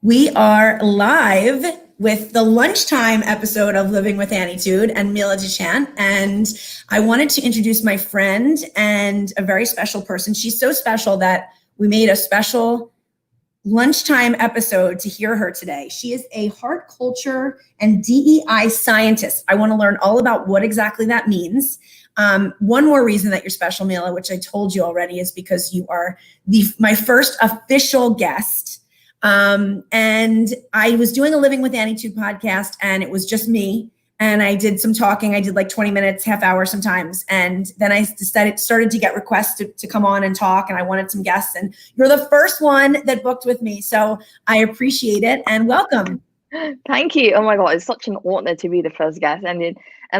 We are live with the lunchtime episode of Living with Annietude and Mila DeChant. And I wanted to introduce my friend and a very special person. She's so special that we made a special lunchtime episode to hear her today. She is a heart culture and DEI scientist. I want to learn all about what exactly that means. One more reason that you're special, Mila, which I told you already, is because you are my first official guest. And I was doing a Living with Annietude podcast, and it was just me. And I did some talking. I did like 20 minutes, half hour sometimes. And then I started to get requests to come on and talk, and I wanted some guests. And you're the first one that booked with me. So I appreciate it and welcome. Thank you. Oh my God, it's such an honor to be the first guest. And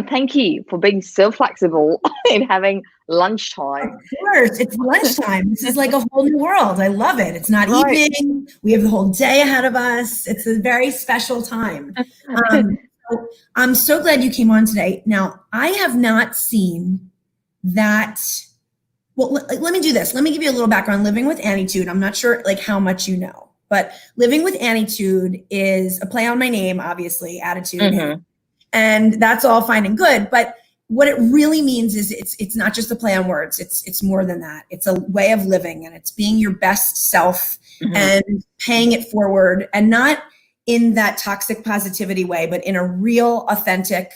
thank you for being so flexible in having lunchtime. Of course, it's lunchtime. This is like a whole new world. I love it. It's not evening. We have the whole day ahead of us. It's a very special time. So I'm so glad you came on today. Now, I have not seen that. Well, let me do this. Let me give you a little background. Living with Annietude. I'm not sure like how much you know, but Living with Annietude is a play on my name, obviously, attitude. Mm-hmm. And that's all fine and good. But what it really means is it's not just a play on words. It's more than that. It's a way of living, and it's being your best self and paying it forward, and not in that toxic positivity way, but in a real, authentic,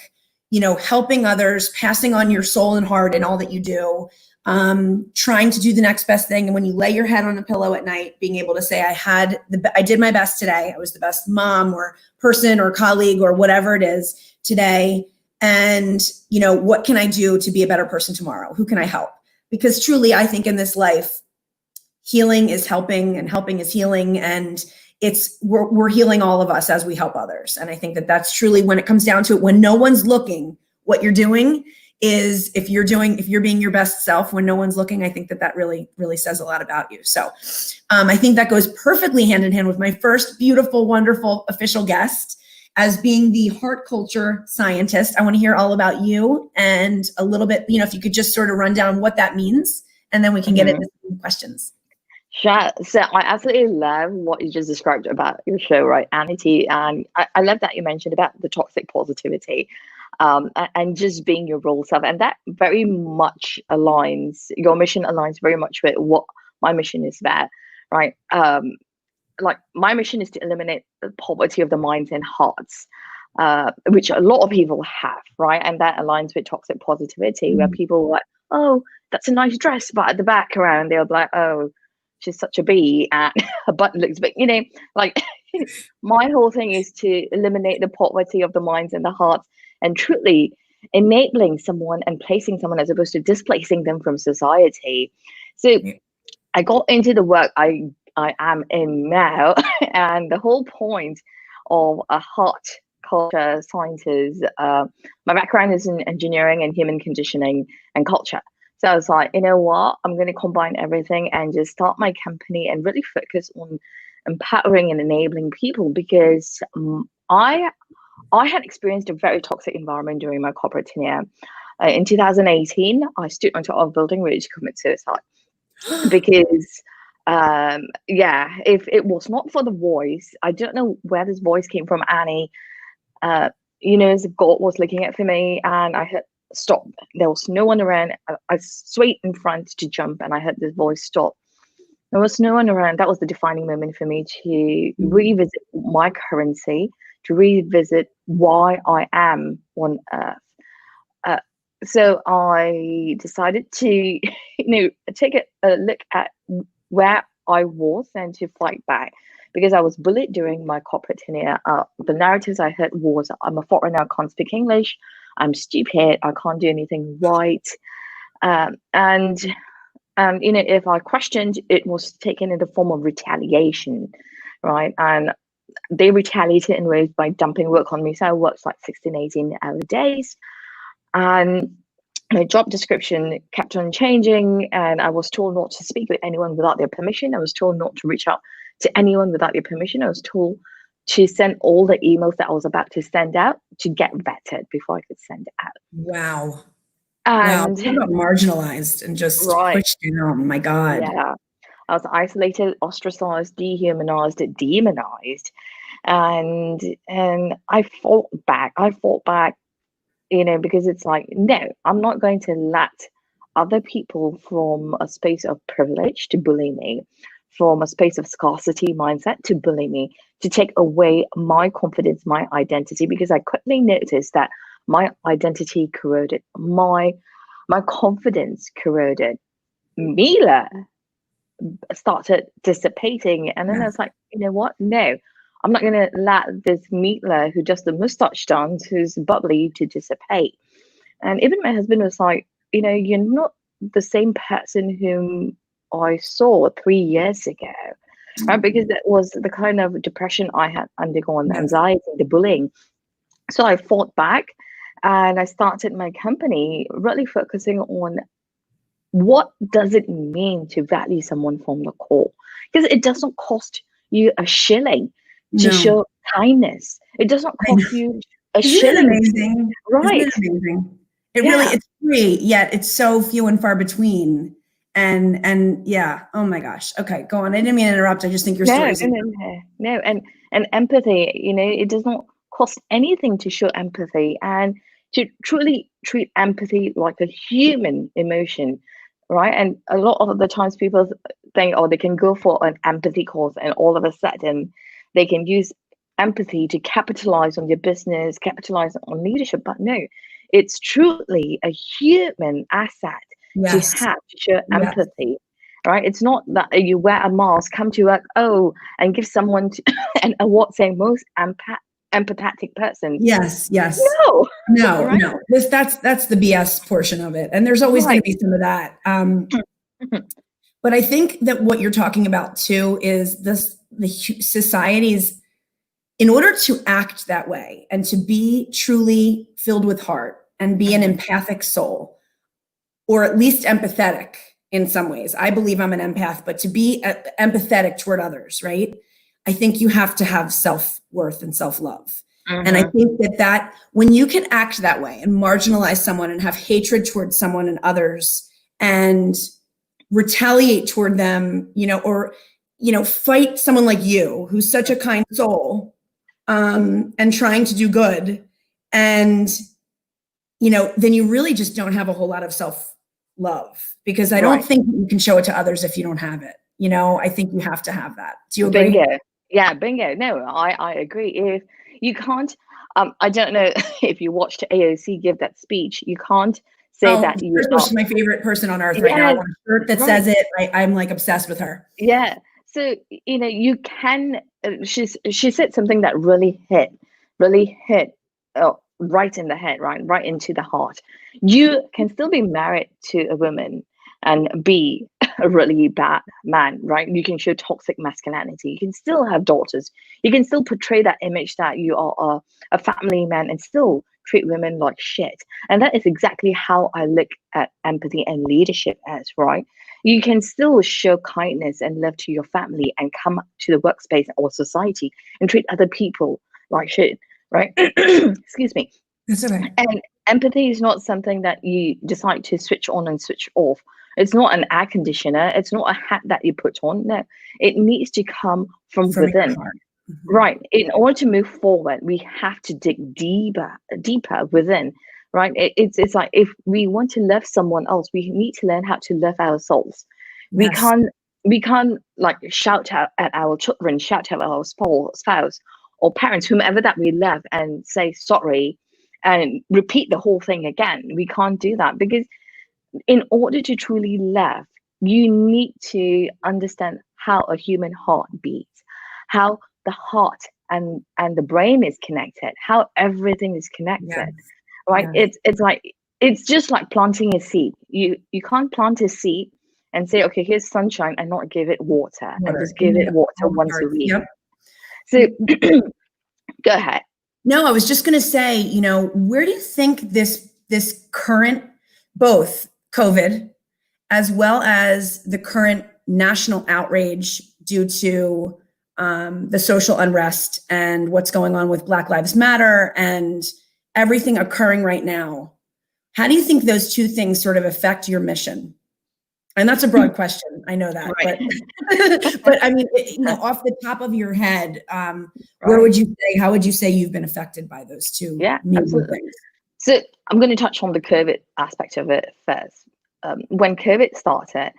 helping others, passing on your soul and heart in all that you do, trying to do the next best thing. And when you lay your head on the pillow at night, being able to say, I did my best today. I was the best mom or person or colleague or whatever it is today. And, what can I do to be a better person tomorrow? Who can I help? Because truly, I think in this life, healing is helping and helping is healing. And we're healing all of us as we help others. And I think that that's truly, when it comes down to it, when no one's looking, what you're doing is if you're being your best self when no one's looking, I think that really, really says a lot about you. So I think that goes perfectly hand in hand with my first beautiful, wonderful official guest as being the heart culture scientist. I want to hear all about you and a little bit, if you could just sort of run down what that means, and then we can get into some questions. Sure. So I absolutely love what you just described about your show, right, Annietude. And I love that you mentioned about the toxic positivity and just being your real self. And that very much your mission aligns very much with what my mission is about, right? Like my mission is to eliminate the poverty of the minds and hearts, which a lot of people have, right? And that aligns with toxic positivity, where people are like, oh, that's a nice dress, but at the background they'll be like, oh, she's such a bee and her butt looks big, like my whole thing is to eliminate the poverty of the minds and the hearts, and truly enabling someone and placing someone as opposed to displacing them from society. So I got into the work I am in now, and the whole point of a heart culture scientist, my background is in engineering and human conditioning and culture. So I was like, you know what, I'm going to combine everything and just start my company and really focus on empowering and enabling people, because I had experienced a very toxic environment during my corporate tenure. In 2018, I stood on top of a building ready to commit suicide because, if it was not for the voice, I don't know where this voice came from, Annie, as God was looking at for me, and I heard, stop. There was no one around. I swayed in front to jump, and I heard this voice, stop. There was no one around. That was the defining moment for me to revisit my currency, to revisit why I am on earth. So I decided to, take a look at where I was and to fight back, because I was bullied during my corporate tenure. The narratives I heard was, I'm a foreigner, I can't speak English, I'm stupid, I can't do anything right. If I questioned, it was taken in the form of retaliation, right? And they retaliated in ways by dumping work on me. So I worked like 16, 18-hour days. And my job description kept on changing, and I was told not to speak with anyone without their permission. I was told not to reach out to anyone without their permission. I was told to send all the emails that I was about to send out to get vetted before I could send it out. Wow. And wow, marginalized and just pushed down. My God. Yeah. I was isolated, ostracized, dehumanized, demonized, and I fought back. Because it's like, no, I'm not going to let other people from a space of privilege to bully me, from a space of scarcity mindset to bully me, to take away my confidence, my identity, because I quickly noticed that my identity corroded, my confidence corroded. Mila started dissipating, and then I was like, you know what? No, I'm not going to let this Mila who does the mustache dance, who's bubbly, to dissipate. And even my husband was like, you're not the same person whom I saw 3 years ago, right? Because that was the kind of depression I had undergone, the anxiety, the bullying. So I fought back, and I started my company really focusing on what does it mean to value someone from the core? Because it doesn't cost you a shilling to show kindness. It doesn't cost you a shilling. Amazing? Right. Isn't it amazing? It really, it's free, yet it's so few and far between. And yeah, oh my gosh. Okay, go on. I didn't mean to interrupt. I just think your story is no. And empathy, it does not cost anything to show empathy, and to truly treat empathy like a human emotion, right? And a lot of the times people think, oh, they can go for an empathy course and all of a sudden they can use empathy to capitalize on your business, capitalize on leadership. But no, it's truly a human asset to have to show empathy, right? It's not that you wear a mask, come to work, and give someone an award saying most empathetic person. Yes. No, right? No. That's the BS portion of it, and there's always going to be some of that. But I think that what you're talking about too is the society's, in order to act that way and to be truly filled with heart and be an empathic soul, or at least empathetic in some ways. I believe I'm an empath, but to be empathetic toward others, right? I think you have to have self-worth and self-love. And I think that when you can act that way and marginalize someone and have hatred towards someone and others and retaliate toward them, or, fight someone like you, who's such a kind soul, and trying to do good. And, then you really just don't have a whole lot of self-love, because I don't think you can show it to others if you don't have it. I think you have to have that. Do you agree? Bingo. Yeah, bingo. No, I agree. If you can't, I don't know if you watched AOC give that speech, you can't say that you are. She's my favorite person on earth right now. I want a shirt that says it. I'm like obsessed with her. Yeah. So, you can, she said something that really hit right in the head, right into the heart. You can still be married to a woman and be a really bad man, right? You can show toxic masculinity. You can still have daughters. You can still portray that image that you are a family man and still treat women like shit. And that is exactly how I look at empathy and leadership as, right? You can still show kindness and love to your family and come to the workspace or society and treat other people like shit, right? Excuse me. That's okay. And empathy is not something that you decide to switch on and switch off. It's not an air conditioner. It's not a hat that you put on. No, it needs to come from within. Right. In order to move forward, we have to dig deeper within. Right. It's like, if we want to love someone else, we need to learn how to love ourselves. Yes. We can't like shout out at our children, shout out at our spouse or parents, whomever that we love, and say sorry and repeat the whole thing again. We can't do that, because in order to truly love, you need to understand how a human heart beats, how the heart and the brain is connected, how everything is connected, right? It's like, it's just like planting a seed. You can't plant a seed and say, okay, here's sunshine, and not give it water. And just give it water once a week. So go ahead. No, I was just going to say, where do you think this current, both COVID as well as the current national outrage due to the social unrest and what's going on with Black Lives Matter and everything occurring right now, how do you think those two things sort of affect your mission? And that's a broad question. I know that, Right. but I mean, off the top of your head, where would you say, how would you say you've been affected by those two? Yeah, absolutely. Things? So I'm going to touch on the COVID aspect of it first. When COVID started,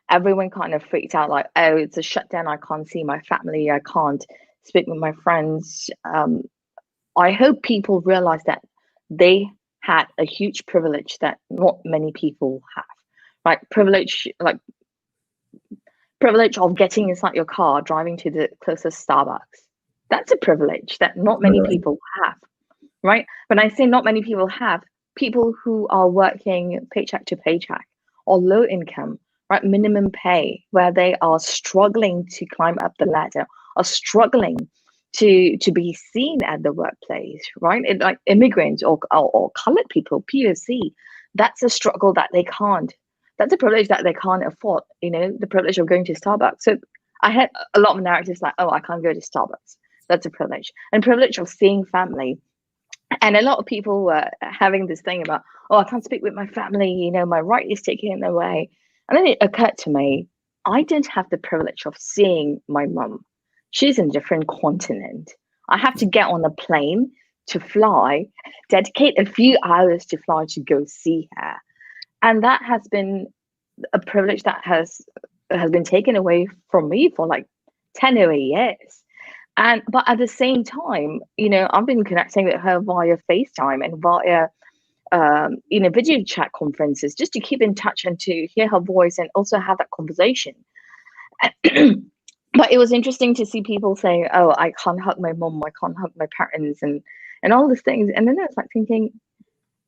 everyone kind of freaked out, like, oh, it's a shutdown. I can't see my family. I can't speak with my friends. I hope people realize that they had a huge privilege that not many people have, right? Privilege of getting inside your car, driving to the closest Starbucks. That's a privilege that not many people have, right? When I say not many people have, people who are working paycheck to paycheck or low income, right, minimum pay, where they are struggling to climb up the ladder, are struggling to be seen at the workplace, right? Like immigrants or colored people, POC, that's a struggle that they can't. That's a privilege that they can't afford. The privilege of going to Starbucks. So I had a lot of narratives like, oh, I can't go to Starbucks. That's a privilege. And privilege of seeing family. And a lot of people were having this thing about, oh, I can't speak with my family, my right is taken away. And then it occurred to me, I didn't have the privilege of seeing my mum. She's in a different continent. I have to get on a plane to fly, dedicate a few hours to fly to go see her. And that has been a privilege that has been taken away from me for like 10 over years. But at the same time, I've been connecting with her via FaceTime and via video chat conferences just to keep in touch and to hear her voice and also have that conversation. But it was interesting to see people saying, oh, I can't hug my mom, I can't hug my parents and all these things. And then I was like thinking,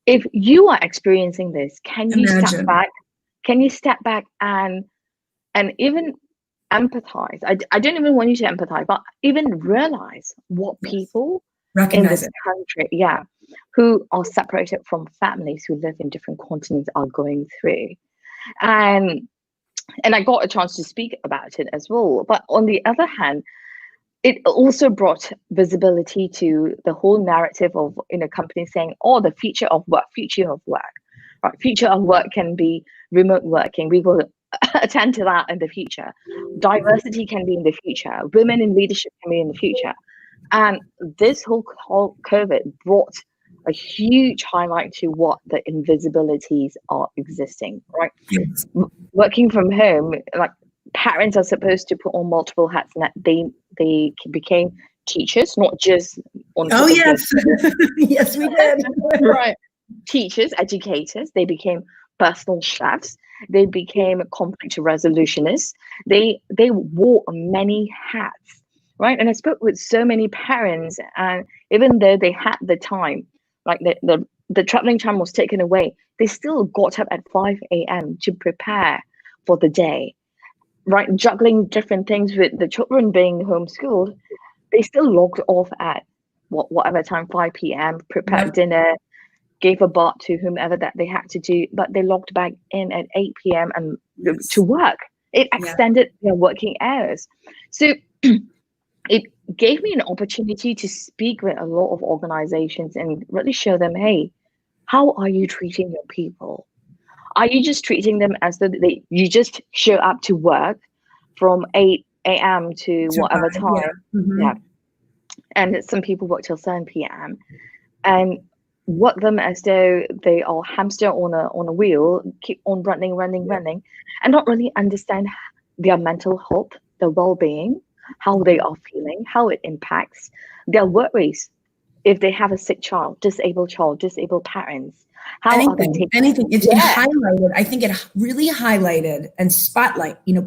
if you are experiencing this, can you step back? Can you step back and even empathize? I don't even want you to empathize, but even realize what people in this country, who are separated from families who live in different continents are going through. And I got a chance to speak about it as well. But on the other hand, it also brought visibility to the whole narrative of companies saying, oh, the future of work. Right? Future of work can be remote working. We will attend to that in the future. Diversity can be in the future. Women in leadership can be in the future. And this whole COVID brought a huge highlight to what the invisibilities are existing, right? Yes. Working from home, like parents are supposed to put on multiple hats, and that they became teachers, not just on. Oh yes, yes we did. Right, teachers, educators. They became personal chefs. They became conflict resolutionists. They wore many hats, right? And I spoke with so many parents, and even though they had the time, like the traveling time was taken away, they still got up at 5 a.m. to prepare for the day, right? Juggling different things with the children being homeschooled, they still logged off at whatever time, 5 p.m., prepared dinner, gave a bath to whomever that they had to do, but they logged back in at 8 p.m. and to work. It extended their working hours. So it gave me an opportunity to speak with a lot of organizations and really show them, hey, how are you treating your people? Are you just treating them as though you just show up to work from 8 a.m. to whatever time? Yeah. Mm-hmm. Yeah. And some people work till 7 p.m. and work them as though they are hamster on a wheel, keep on running, and not really understand their mental health, their well-being, how they are feeling, how it impacts their worries. If they have a sick child, disabled parents, anything. It highlighted. I think it really highlighted and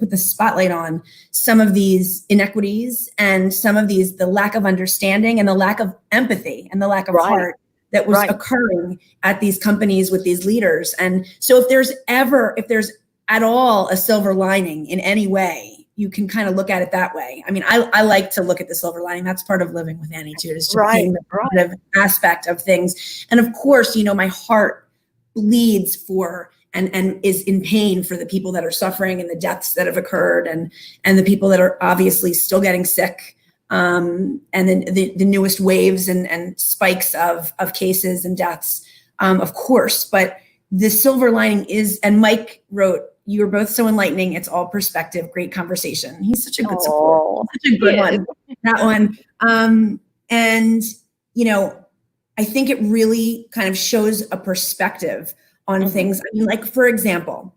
put the spotlight on some of these inequities and some of the lack of understanding and the lack of empathy and the lack of heart that was occurring at these companies with these leaders. And so if there's at all a silver lining in any way, you can kind of look at it that way. I mean, I like to look at the silver lining. That's part of living with Annietude, is to seeing the positive aspect of things. And of course, my heart bleeds for and is in pain for the people that are suffering and the deaths that have occurred and the people that are obviously still getting sick. And then the newest waves and spikes of cases and deaths, of course. But the silver lining is, and Mike wrote You are both so enlightening. It's all perspective. Great conversation. He's such a good support. Such a good one. That one. And, you know, I think it really kind of shows a perspective on things. I mean, like, for example,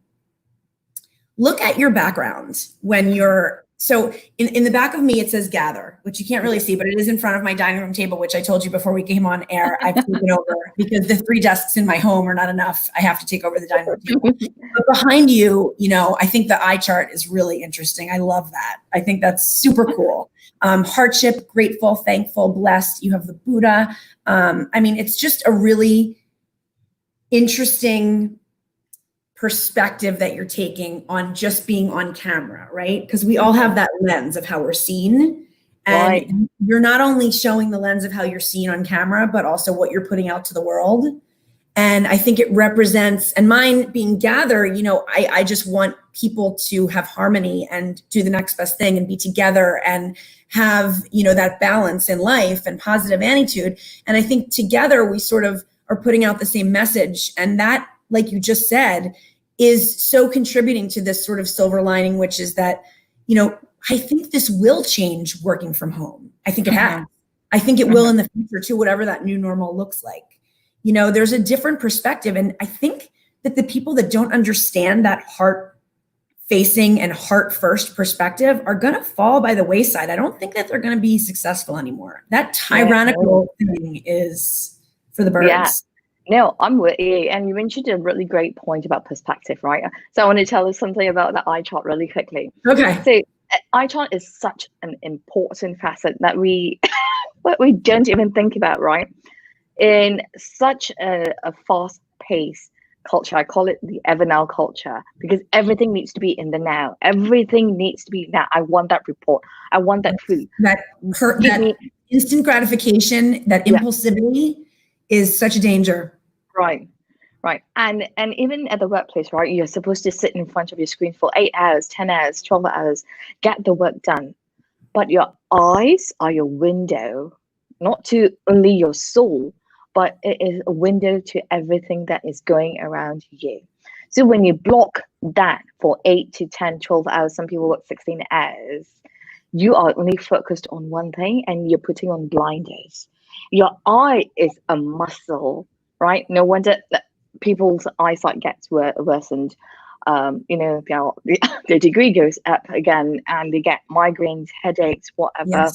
look at your background when you're, so in the back of me, it says gather, which you can't really see, but it is in front of my dining room table, which I told you before we came on air, I've taken over because the 3 desks in my home are not enough. I have to take over the dining room table. But behind you, you know, I think the eye chart is really interesting. I love that. I think that's super cool. Hardship, grateful, thankful, blessed. You have the Buddha. I mean, it's just a really interesting perspective that you're taking on just being on camera, right? Because we all have that lens of how we're seen. And you're not only showing the lens of how you're seen on camera, but also what you're putting out to the world. And I think it represents, and mine being gather, you know, I just want people to have harmony and do the next best thing and be together and have, you know, that balance in life and positive Annietude. And I think together we sort of are putting out the same message. And that, like you just said, is so contributing to this sort of silver lining, which is that, you know, I think this will change working from home. I think it has. I think it will in the future too, whatever that new normal looks like. You know, there's a different perspective. And I think that the people that don't understand that heart facing and heart first perspective are going to fall by the wayside. I don't think that they're going to be successful anymore. That tyrannical thing is for the birds. Yeah. No, I'm with you. And you mentioned a really great point about perspective, right? So I want to tell you something about the eye chart really quickly. Okay. So eye chart is such an important facet that we don't even think about, right? In such a fast-paced culture, I call it the ever now culture, because everything needs to be in the now. Everything needs to be now. I want that report. I want that food. That instant gratification, that impulsivity is such a danger. Right. And even at the workplace, right, you're supposed to sit in front of your screen for 8 hours, 10 hours, 12 hours, get the work done. But your eyes are your window, not to only your soul, but it is a window to everything that is going around you. So when you block that for 8 to 10, 12 hours, some people work 16 hours, you are only focused on one thing and you're putting on blinders. Your eye is a muscle, right? No wonder that people's eyesight gets worsened. You know, their degree goes up again and they get migraines, headaches, whatever.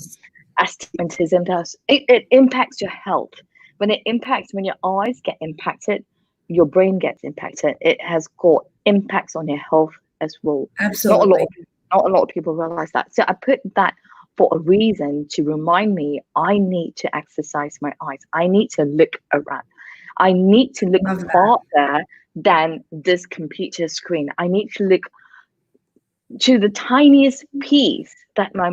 Astigmatism does. It impacts your health. When your eyes get impacted, your brain gets impacted. It has got impacts on your health as well. Absolutely. Not a lot of people realize that. So I put that for a reason to remind me I need to exercise my eyes. I need to look around. I need to look farther than this computer screen. I need to look to the tiniest piece that my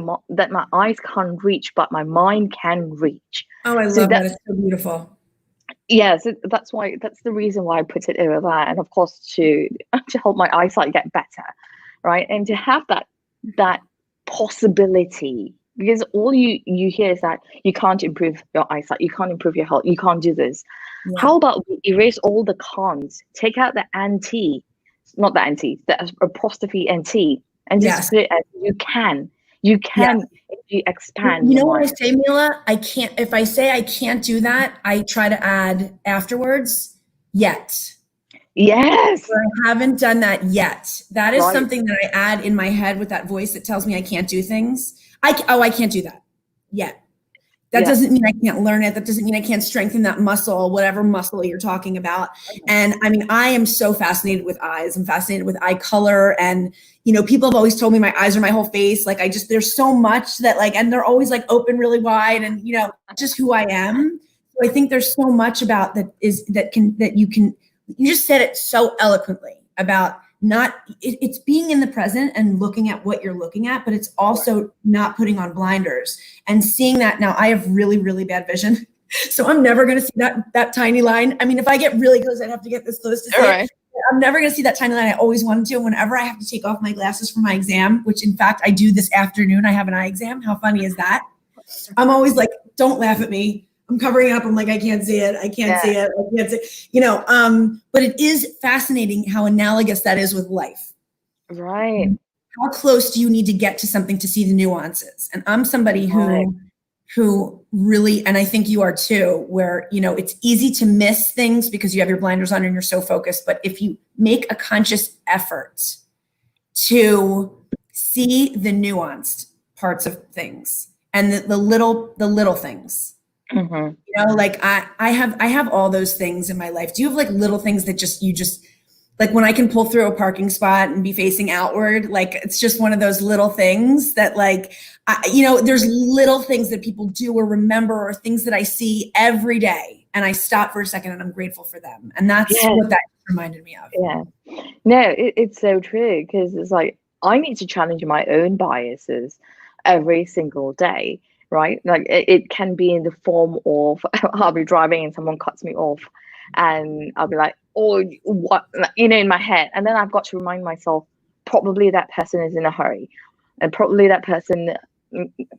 eyes can't reach, but my mind can reach. Oh, I love that. It's so beautiful. Yeah, so that's the reason why I put it over there. And of course to help my eyesight get better, right? And to have that possibility, because all you hear is that you can't improve your eyesight, you can't improve your health, you can't do this. How about we erase all the cons, take out the the apostrophe NT, and just put it as you can if you expand. You know what I say, Mila? I can't. If I say I can't do that, I try to add afterwards yet. Yes. I haven't done that yet. That is something that I add in my head with that voice that tells me I can't do things. I can't do that yet. That doesn't mean I can't learn it. That doesn't mean I can't strengthen that muscle, whatever muscle you're talking about. And I mean, I am so fascinated with eyes. I'm fascinated with eye color. And, you know, people have always told me my eyes are my whole face. Like there's so much that and they're always open really wide and, you know, just who I am. So I think there's so much about you just said it so eloquently about it's being in the present and looking at what you're looking at, but it's also not putting on blinders and seeing that. Now I have really, really bad vision. So I'm never going to see that tiny line. I mean, if I get really close, I'd have to get this close to see it. I'm never going to see that tiny line I always wanted to. Whenever I have to take off my glasses for my exam, which in fact I do this afternoon, I have an eye exam. How funny is that? I'm always like, don't laugh at me. I'm covering up. I'm like, I can't see it. I can't see it. I can't see, you know, but it is fascinating how analogous that is with life. Right. How close do you need to get to something to see the nuances? And I'm somebody who really, and I think you are too, where, you know, it's easy to miss things because you have your blinders on and you're so focused. But if you make a conscious effort to see the nuanced parts of things and the little things, Mm-hmm. you know, like I have all those things in my life. Do you have like little things that you just like when I can pull through a parking spot and be facing outward, like it's just one of those little things that like, you know, there's little things that people do or remember or things that I see every day. And I stop for a second and I'm grateful for them. And that's what that reminded me of. Yeah. No, it's so true, because it's like I need to challenge my own biases every single day, right? Like it can be in the form of I'll be driving and someone cuts me off, and I'll be like, oh, what, you know, in my head. And then I've got to remind myself, probably that person is in a hurry, and probably that person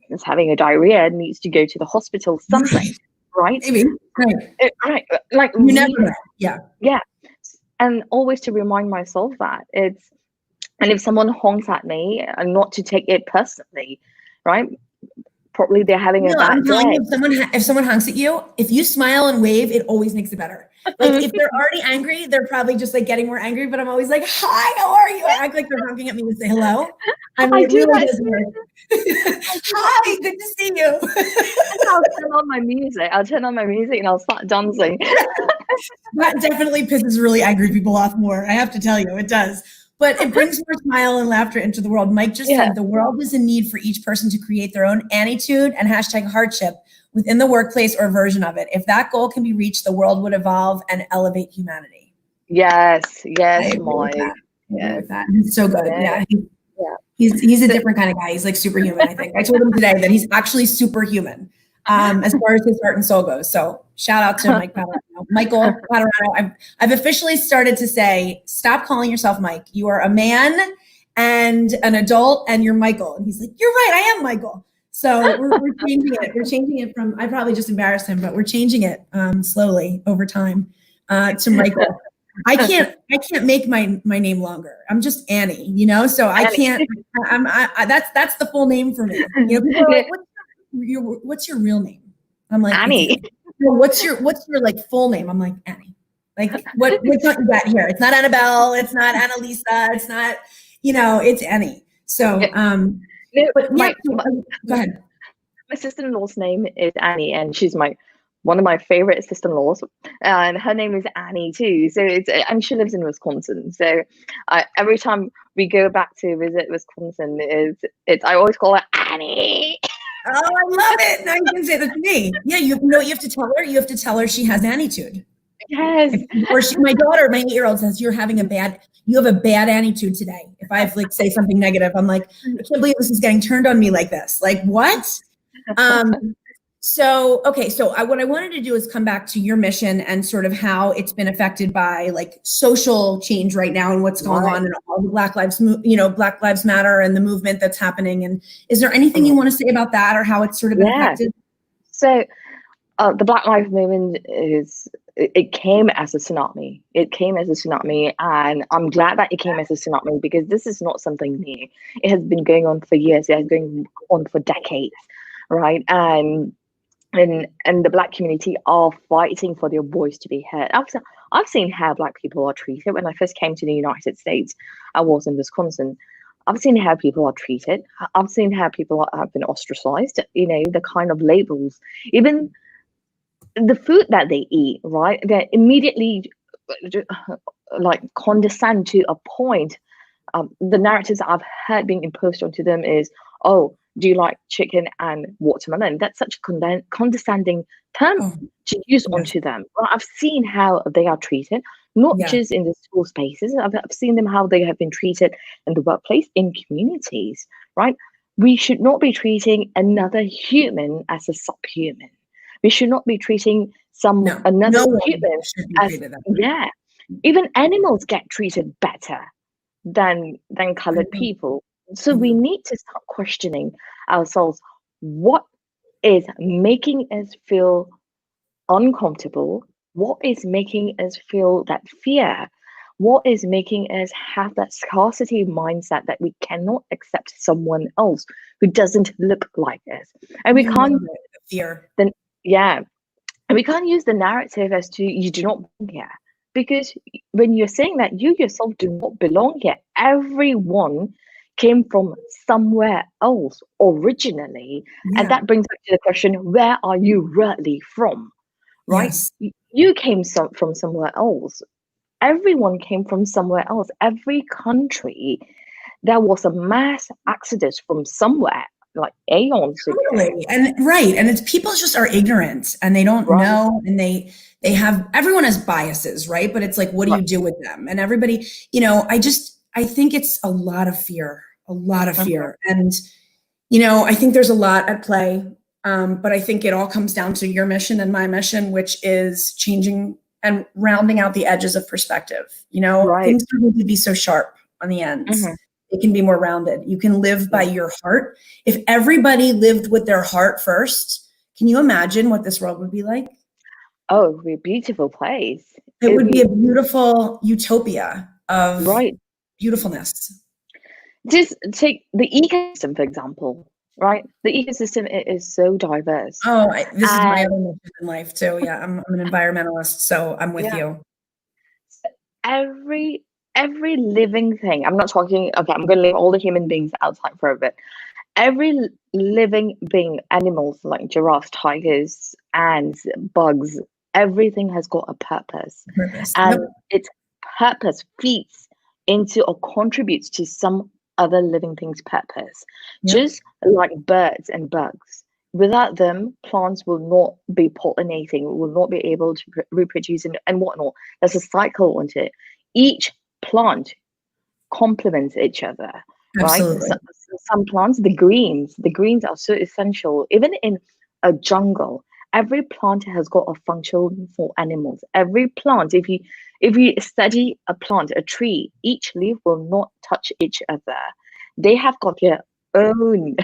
is having a diarrhea and needs to go to the hospital, something, right? Maybe. Right. Right. Like You never know. Yeah. Yeah. And always to remind myself that it's, and if someone honks at me, and not to take it personally, right? Probably they're having a bad I'm telling day. you, if someone honks at you, if you smile and wave, it always makes it better. Like if they're already angry, they're probably just like getting more angry. But I'm always like, "Hi, how are you?" I act like they're honking at me to say hello. I mean, it really does work. Hi, good to see you. I'll turn on my music. And I'll start dancing. That definitely pisses really angry people off more. I have to tell you, it does. But it brings more smile and laughter into the world. Mike just said the world is in need for each person to create their own Annietude and #hardship within the workplace or version of it. If that goal can be reached, the world would evolve and elevate humanity. Yes, Mike. Yes. He's so good. Yeah. He's a different kind of guy. He's like superhuman, I think. I told him today that he's actually superhuman as far as his heart and soul goes. So shout out to Michael Paterano. I've officially started to say, stop calling yourself Mike. You are a man and an adult, and you're Michael. And he's like, you're right, I am Michael. So we're changing it. We're changing it from, I probably just embarrassed him, but we're changing it slowly over time to Michael. I can't make my name longer. I'm just Annie, you know, so I can't, that's the full name for me. You know, people are like, what's your real name? I'm like, Annie. What's your like full name? I'm like, Annie. Like what don't you got here? It's not Annabelle, it's not Annalisa, it's not, you know, it's Annie. So but go ahead. My sister-in-law's name is Annie, and she's one of my favorite sister-in-laws, and her name is Annie too. So and she lives in Wisconsin. So every time we go back to visit Wisconsin, I always call her Annie. Oh, I love it. Now you can say that to me. Yeah, you know what you have to tell her? You have to tell her she has Annietude. Yes. Or my daughter, my 8-year-old says, you have a bad Annietude today. If I like say something negative, I'm like, I can't believe this is getting turned on me like this. Like what? So what I wanted to do is come back to your mission and sort of how it's been affected by like social change right now and what's going on and all the Black Lives Matter and the movement that's happening. And is there anything you want to say about that or how it's sort of been affected? So the Black Lives Movement it came as a tsunami. And I'm glad that it came as a tsunami, because this is not something new. It has been going on for years. It has been going on for decades, right? And the Black community are fighting for their voice to be heard. I've seen how Black people are treated. When I first came to the United States, I was in Wisconsin. I've seen how people are treated. I've seen how people have been ostracized. You know, the kind of labels, even the food that they eat, right? They immediately like condescend to a point. The narratives I've heard being imposed onto them is, oh, do you like chicken and watermelon? That's such a condescending term to use onto them. Well, I've seen how they are treated, not just in the school spaces. I've seen them how they have been treated in the workplace, in communities, right? We should not be treating another human as a subhuman. We should not be treating another human as Even animals get treated better than colored people. So we need to start questioning ourselves. What is making us feel uncomfortable? What is making us feel that fear? what is making us have that scarcity mindset that we cannot accept someone else who doesn't look like us? And we You know, can't fear. then yeah, and we can't use the narrative as to you do not belong here. Because when you're saying that, you yourself do not belong here. Everyone came from somewhere else originally. And Yeah. that brings back to the question, where are you really from? Right? Yes. You came from somewhere else. Everyone came from somewhere else. Every country, there was a mass exodus from somewhere, like aeons ago. Totally. And right. And it's people just are ignorant and they don't Right, know, and they have, everyone has biases, right? But it's like, what do right. you do with them? And everybody, I think it's a lot of fear, a lot of Mhm. fear. And, I think there's a lot at play. But I think it all comes down to your mission and my mission, which is changing and rounding out the edges of perspective. Right. Things don't need to be so sharp on the ends. Mhm. It can be more rounded. You can live by Yeah. your heart. If everybody lived with their heart first, can you imagine what this world would be like? Oh, it would be a beautiful place. It It'd would be be a beautiful utopia of right. beautifulness. Just take the ecosystem, for example, right? The ecosystem is so diverse. Oh, this is my And other mission in life too. Yeah, I'm an environmentalist, so I'm with yeah, you. every every living thing, I'm not talking, okay, I'm gonna leave all the human beings outside for a bit. Every living being, animals like giraffes, tigers, ants, bugs, everything has got a purpose. Purpose. Yep. And its purpose feeds into or contributes to some other living thing's purpose. Yep. Just like birds and bugs. Without them, plants will not be pollinating, will not be able to reproduce and whatnot. There's a cycle into it. Each plant complements each other, right? Absolutely. Some plants, the greens are so essential. Even in a jungle, every plant has got a function for animals. Every plant, if you study a plant, a tree, each leaf will not touch each other. They have got their own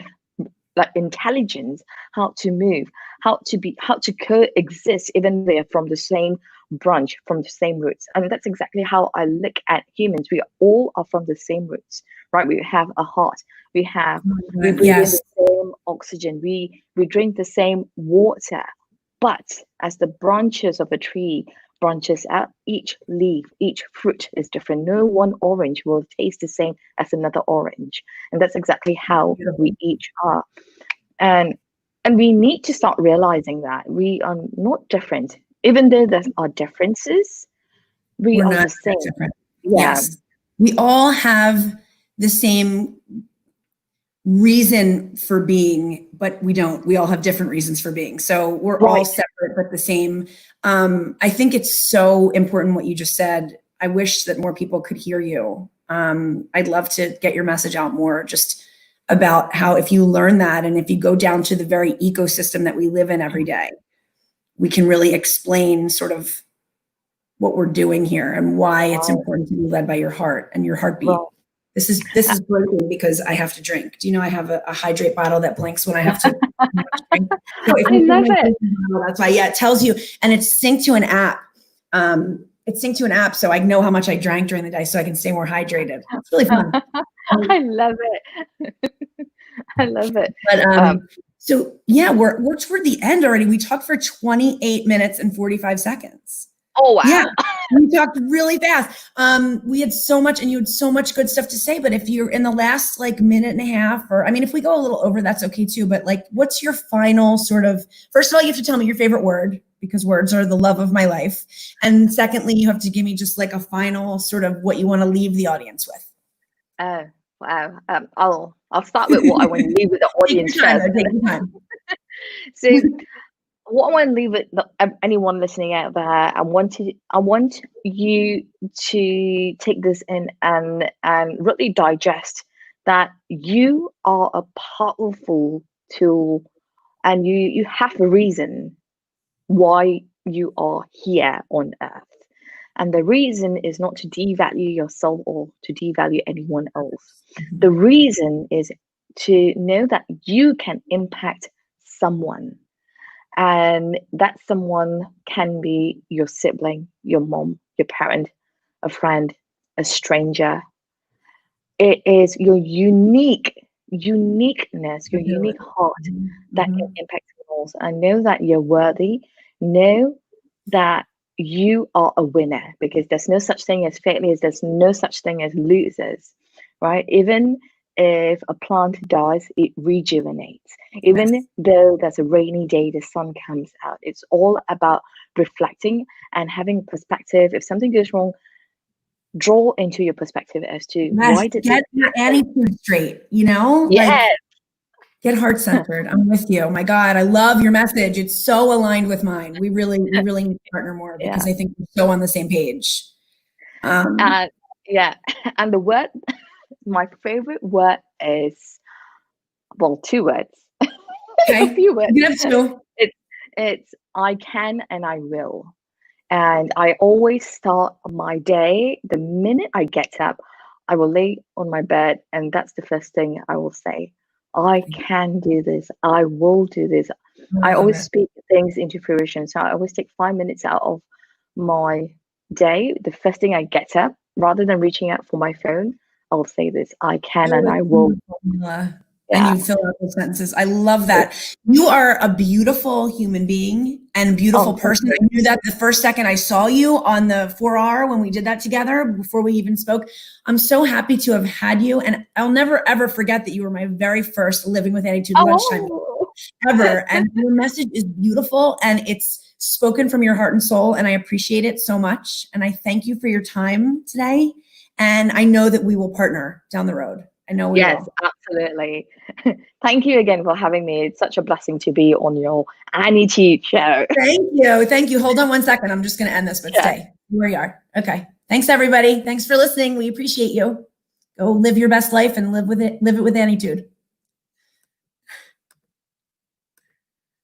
like intelligence, how to move, how to coexist, even they're from the same branch, from the same roots. And that's exactly how I look at humans. We all are from the same roots, right? We have a heart, we breathe in Yes. the same oxygen, we drink the same water. But as the branches of a tree branches out, each leaf, each fruit is different. No one orange will taste the same as another orange. And that's exactly how we Beautiful. each are. And and we need to start realizing that we are not different. Even though there are differences, we We're are not the that same. different. Yeah. Yes. We all have the same reason for being, but we don't. We all have different reasons for being. So we're all Right. separate but the same. I think it's so important what you just said. I wish that more people could hear you. I'd love to get your message out more, just about how if you learn that and if you go down to the very ecosystem that we live in every day, we can really explain sort of what we're doing here and why it's Right. important to be led by your heart and your heartbeat. Right. This is breaking because I have to drink. Do you know I have a hydrate bottle that blinks when I have to drink? So if I you see love my it. drinking bottle, that's why. Yeah, it tells you, and it's synced to an app. It's synced to an app, so I know how much I drank during the day, so I can stay more hydrated. It's really fun. I love it. I love it. But Um, so yeah, we're toward the end already. We talked for 28 minutes and 45 seconds. oh Yeah, wow. we talked really fast. We had so much, and you had so much good stuff to say. But if you're in the last like minute and a half, or I mean, if we go a little over, that's okay too. But like, what's your final sort of? First of all, you have to tell me your favorite word because words are the love of my life. And secondly, you have to give me just like a final sort of what you want to leave the audience with. Oh wow. I'll start with what I want to leave with the Take audience your time, first. though. Take your time. So what I want to leave with anyone listening out there, I want you to take this in and really digest that you are a powerful tool, and you have a reason why you are here on earth. And the reason is not to devalue yourself or to devalue anyone else. The reason is to know that you can impact someone, and that someone can be your sibling, your mom, your parent, a friend, a stranger. It is your uniqueness, your unique heart that can impact someone else. And know that you're worthy. Know that you are a winner, because there's no such thing as failures. There's no such thing as losers, right? Even if a plant dies, it rejuvenates. Even though there's a rainy day, the sun comes out. It's all about reflecting and having perspective. If something goes wrong, draw into your perspective as to why did get your Annietude straight, you know? Yes. Like, get heart-centered. I'm with you. My God, I love your message. It's so aligned with mine. We really need to partner more, because I think we're so on the same page. Yeah. And the word, my favorite word is, well, 2 words. Okay. A few words. You have 2. It's I can and I will. And I always start my day, the minute I get up, I will lay on my bed, and that's the first thing I will say. I can do this. I will do this. I always speak things into fruition. So I always take 5 minutes out of my day. The first thing I get up, rather than reaching out for my phone, I'll say this: I can and I will. Mila. And you fill out those sentences. I love that. You are a beautiful human being and a beautiful person. I knew that the first second I saw you on the 4R when we did that together, before we even spoke. I'm so happy to have had you. And I'll never, ever forget that you were my very first Living with Annietude lunchtime ever. And your message is beautiful, and it's spoken from your heart and soul. And I appreciate it so much. And I thank you for your time today. And I know that we will partner down the road. I know we will. Yes, absolutely. Thank you again for having me. It's such a blessing to be on your Annietude show. Thank you. Thank you. Hold on one second. I'm just going to end this, but stay where you are. Okay. Thanks, everybody. Thanks for listening. We appreciate you. Go live your best life and live it with Annietude.